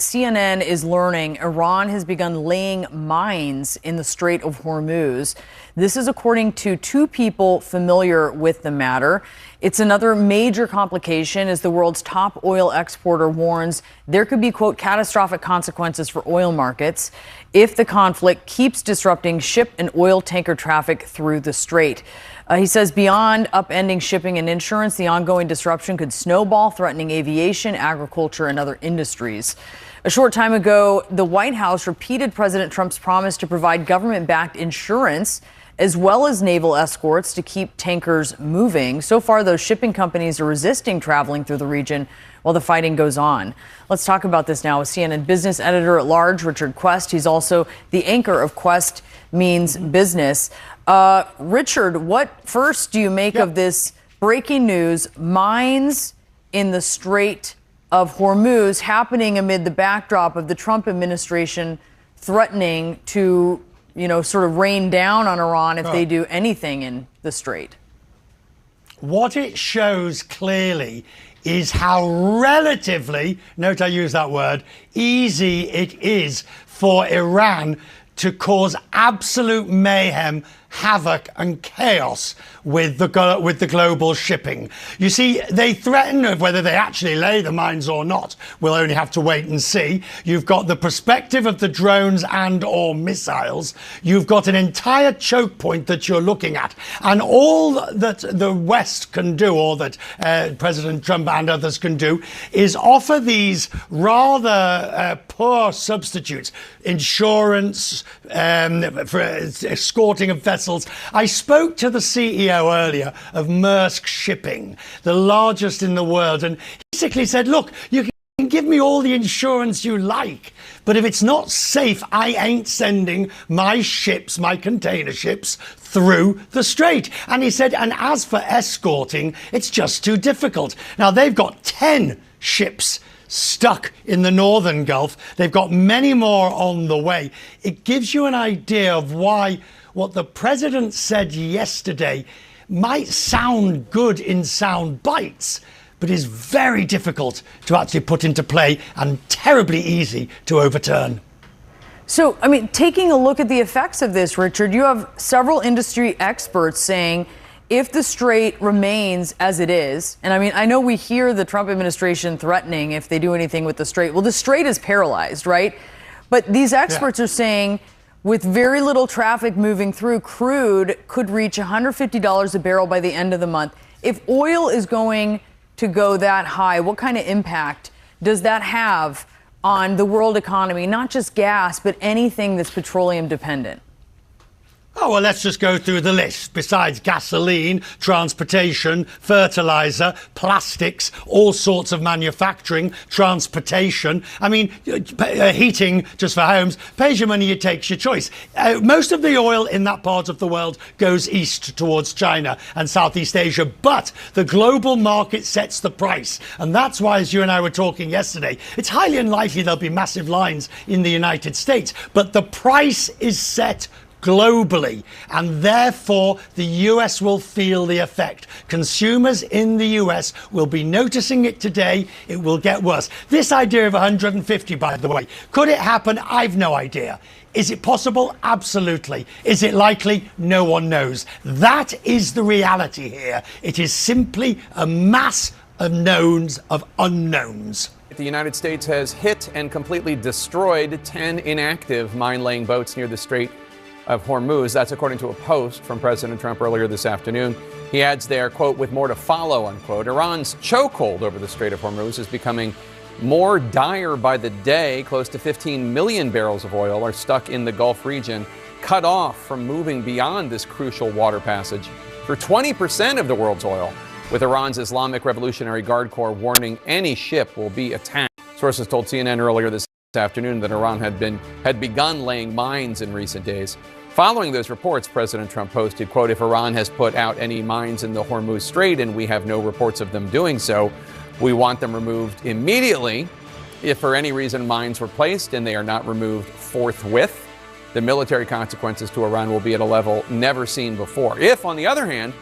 CNN is learning Iran has begun laying mines in the Strait of Hormuz. This is according to two people familiar with the matter. It's another major complication as the world's top oil exporter warns there could be, quote, catastrophic consequences for oil markets if the conflict keeps disrupting ship and oil tanker traffic through the strait. He says beyond upending shipping and insurance, the ongoing disruption could snowball, threatening aviation, agriculture, and other industries. A short time ago, the White House repeated President Trump's promise to provide government-backed insurance as well as naval escorts to keep tankers moving. So far, those shipping companies are resisting traveling through the region while the fighting goes on. Let's talk about this now with CNN business editor-at-large Richard Quest. He's also the anchor of Quest Means Business. Richard, what first do you make of this breaking news, mines in the Strait of Hormuz, happening amid the backdrop of the Trump administration threatening to, sort of rain down on Iran if they do anything in the Strait? What it shows clearly is how relatively, note I use that word, easy it is for Iran to cause absolute mayhem, havoc and chaos with the global shipping. You see, they threaten of whether they actually lay the mines or not. We'll only have to wait and see. You've got the perspective of the drones and or missiles. You've got an entire choke point that you're looking at. And all that the West can do, or that President Trump and others can do, is offer these rather poor substitutes. Insurance, for escorting of vessels. I spoke to the CEO earlier of Maersk Shipping, the largest in the world, and he basically said, look, you can give me all the insurance you like, but if it's not safe, I ain't sending my ships, my container ships, through the strait. And he said, and as for escorting, it's just too difficult. Now, they've got 10 ships stuck in the northern Gulf. They've got many more on the way. It gives you an idea of why what the president said yesterday might sound good in sound bites, but is very difficult to actually put into play and terribly easy to overturn. So, taking a look at the effects of this, Richard, you have several industry experts saying if the strait remains as it is, and I know we hear the Trump administration threatening if they do anything with the strait. Well, the strait is paralyzed, right? But these experts are saying with very little traffic moving through, crude could reach $150 a barrel by the end of the month. If oil is going to go that high, what kind of impact does that have on the world economy? Not just gas, but anything that's petroleum dependent. Oh, well, let's just go through the list. Besides gasoline, transportation, fertilizer, plastics, all sorts of manufacturing, transportation. Heating, just for homes, pays your money, it takes your choice. Most of the oil in that part of the world goes east towards China and Southeast Asia, but the global market sets the price. And that's why, as you and I were talking yesterday, it's highly unlikely there'll be massive lines in the United States, but the price is set globally, and therefore the US will feel the effect. Consumers in the US will be noticing it today. It will get worse. This idea of 150, by the way, could it happen? I've no idea. Is it possible? Absolutely. Is it likely? No one knows. That is the reality here. It is simply a mass of knowns of unknowns. The United States has hit and completely destroyed 10 inactive mine-laying boats near the Strait of Hormuz. That's according to a post from President Trump earlier this afternoon. He adds there, quote, with more to follow, unquote. Iran's chokehold over the Strait of Hormuz is becoming more dire by the day. Close to 15 million barrels of oil are stuck in the Gulf region, cut off from moving beyond this crucial water passage for 20% of the world's oil, with Iran's Islamic Revolutionary Guard Corps warning any ship will be attacked. Sources told CNN earlier this afternoon that Iran had begun laying mines in recent days. Following those reports, President Trump posted, quote, if Iran has put out any mines in the Hormuz Strait and we have no reports of them doing so, we want them removed immediately. If for any reason mines were placed and they are not removed forthwith, the military consequences to Iran will be at a level never seen before. If, on the other hand,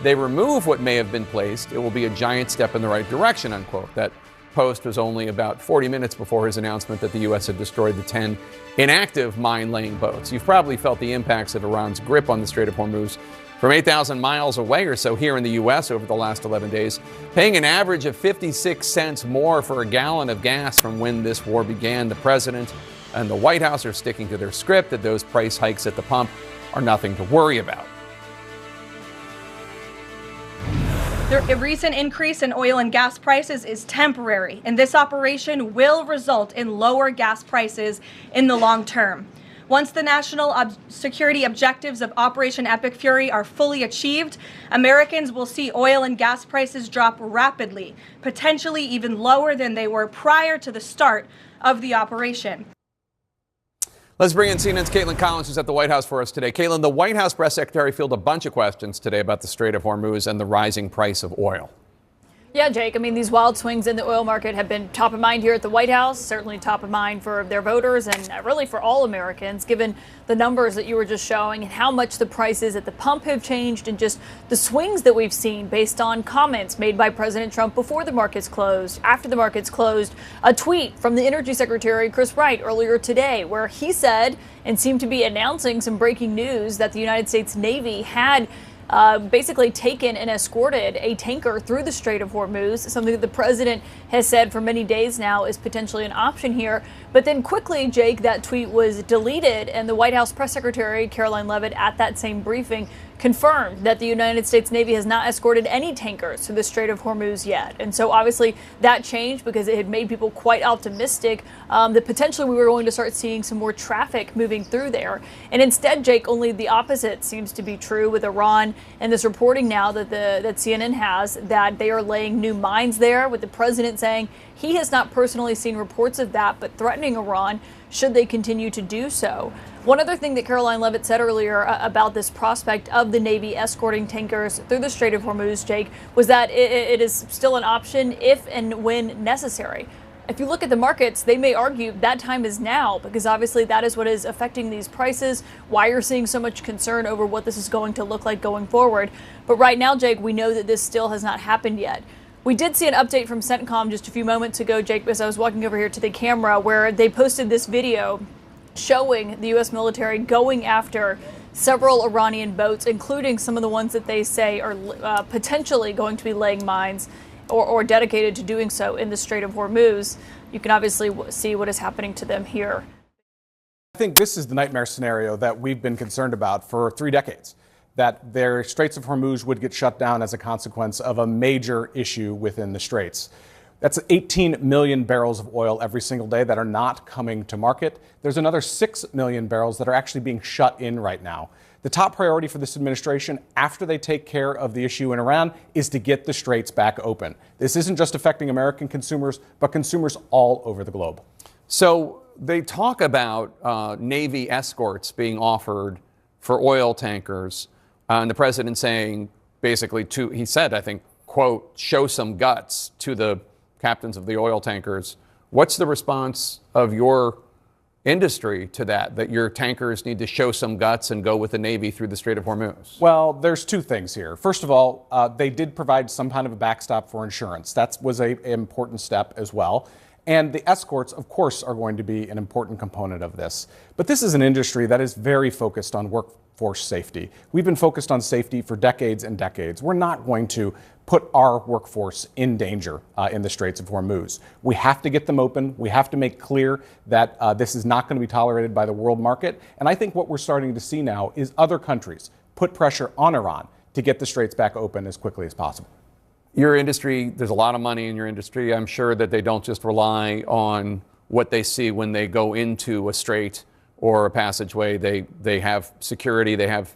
they remove what may have been placed, it will be a giant step in the right direction, unquote. That post was only about 40 minutes before his announcement that the U.S. had destroyed the 10 inactive mine-laying boats. You've probably felt the impacts of Iran's grip on the Strait of Hormuz from 8,000 miles away or so here in the U.S. over the last 11 days, paying an average of 56 cents more for a gallon of gas from when this war began. The president and the White House are sticking to their script that those price hikes at the pump are nothing to worry about. The recent increase in oil and gas prices is temporary, and this operation will result in lower gas prices in the long term. Once the national security objectives of Operation Epic Fury are fully achieved, Americans will see oil and gas prices drop rapidly, potentially even lower than they were prior to the start of the operation. Let's bring in CNN's Caitlin Collins, who's at the White House for us today. Caitlin, the White House press secretary fielded a bunch of questions today about the Strait of Hormuz and the rising price of oil. Yeah, Jake, I mean, these wild swings in the oil market have been top of mind here at the White House, certainly top of mind for their voters and really for all Americans, given the numbers that you were just showing and how much the prices at the pump have changed and just the swings that we've seen based on comments made by President Trump before the markets closed, after the markets closed, a tweet from the Energy Secretary, Chris Wright, earlier today, where he said and seemed to be announcing some breaking news that the United States Navy had basically taken and escorted a tanker through the Strait of Hormuz, something that the president has said for many days now is potentially an option here. But then quickly, Jake, that tweet was deleted, and the White House press secretary, Caroline Leavitt, at that same briefing confirmed that the United States Navy has not escorted any tankers to the Strait of Hormuz yet. And so obviously that changed because it had made people quite optimistic that potentially we were going to start seeing some more traffic moving through there. And instead, Jake, only the opposite seems to be true with Iran and this reporting now that that CNN has that they are laying new mines there, with the president saying he has not personally seen reports of that, but threatening Iran should they continue to do so. One other thing that Caroline Leavitt said earlier about this prospect of the Navy escorting tankers through the Strait of Hormuz, Jake, was that it is still an option if and when necessary. If you look at the markets, they may argue that time is now, because obviously that is what is affecting these prices, why you're seeing so much concern over what this is going to look like going forward. But right now, Jake, we know that this still has not happened yet. We did see an update from CENTCOM just a few moments ago, Jake, as I was walking over here to the camera, where they posted this video showing the U.S. military going after several Iranian boats, including some of the ones that they say are potentially going to be laying mines or dedicated to doing so in the Strait of Hormuz. You can obviously see what is happening to them here. I think this is the nightmare scenario that we've been concerned about for 3 decades, that their Straits of Hormuz would get shut down as a consequence of a major issue within the Straits. That's 18 million barrels of oil every single day that are not coming to market. There's another 6 million barrels that are actually being shut in right now. The top priority for this administration, after they take care of the issue in Iran, is to get the Straits back open. This isn't just affecting American consumers, but consumers all over the globe. So they talk about Navy escorts being offered for oil tankers, and the president saying basically he said, I think, quote, show some guts to the captains of the oil tankers. What's the response of your industry to that your tankers need to show some guts and go with the Navy through the Strait of Hormuz? Well, there's 2 things here. First of all, they did provide some kind of a backstop for insurance. That was an important step as well. And the escorts, of course, are going to be an important component of this. But this is an industry that is very focused on workforce safety. We've been focused on safety for decades and decades. We're not going to put our workforce in danger in the Straits of Hormuz. We have to get them open. We have to make clear that this is not going to be tolerated by the world market. And I think what we're starting to see now is other countries put pressure on Iran to get the Straits back open as quickly as possible. Your industry, there's a lot of money in your industry. I'm sure that they don't just rely on what they see when they go into a strait or a passageway. They have security, they have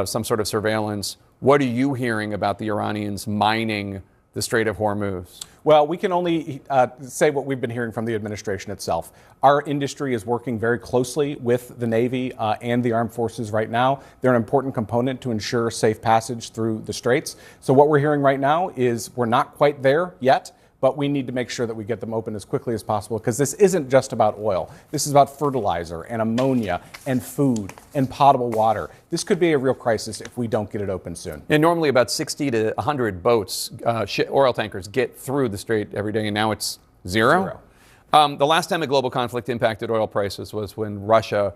some sort of surveillance. What are you hearing about the Iranians mining the Strait of Hormuz? Well, we can only say what we've been hearing from the administration itself. Our industry is working very closely with the Navy and the armed forces right now. They're an important component to ensure safe passage through the Straits. So what we're hearing right now is we're not quite there yet, but we need to make sure that we get them open as quickly as possible, because this isn't just about oil. This is about fertilizer and ammonia and food and potable water. This could be a real crisis if we don't get it open soon. And normally about 60 to 100 boats, oil tankers, get through the strait every day, and now it's zero? The last time a global conflict impacted oil prices was when Russia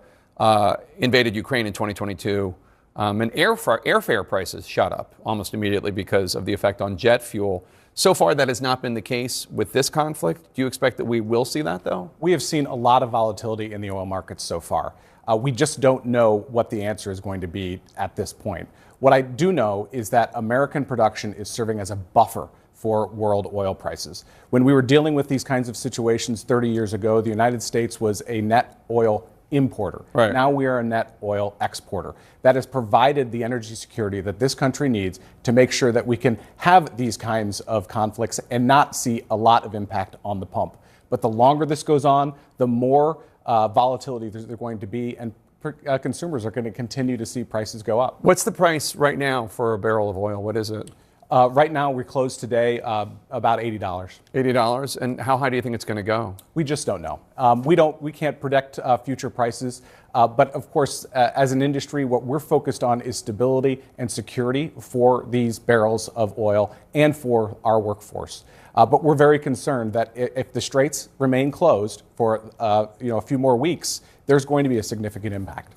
invaded Ukraine in 2022. And airfare prices shot up almost immediately because of the effect on jet fuel. So far, that has not been the case with this conflict. Do you expect that we will see that, though? We have seen a lot of volatility in the oil markets so far. We just don't know what the answer is going to be at this point. What I do know is that American production is serving as a buffer for world oil prices. When we were dealing with these kinds of situations 30 years ago, the United States was a net oil importer. Right. Now we are a net oil exporter. That has provided the energy security that this country needs to make sure that we can have these kinds of conflicts and not see a lot of impact on the pump. But the longer this goes on, the more volatility there's going to be, and consumers are going to continue to see prices go up. What's the price right now for a barrel of oil? What is it? Right now, we closed today about $80. $80. And how high do you think it's going to go? We just don't know. We can't predict future prices. But of course, as an industry, what we're focused on is stability and security for these barrels of oil and for our workforce. But we're very concerned that if the straits remain closed for a few more weeks, there's going to be a significant impact.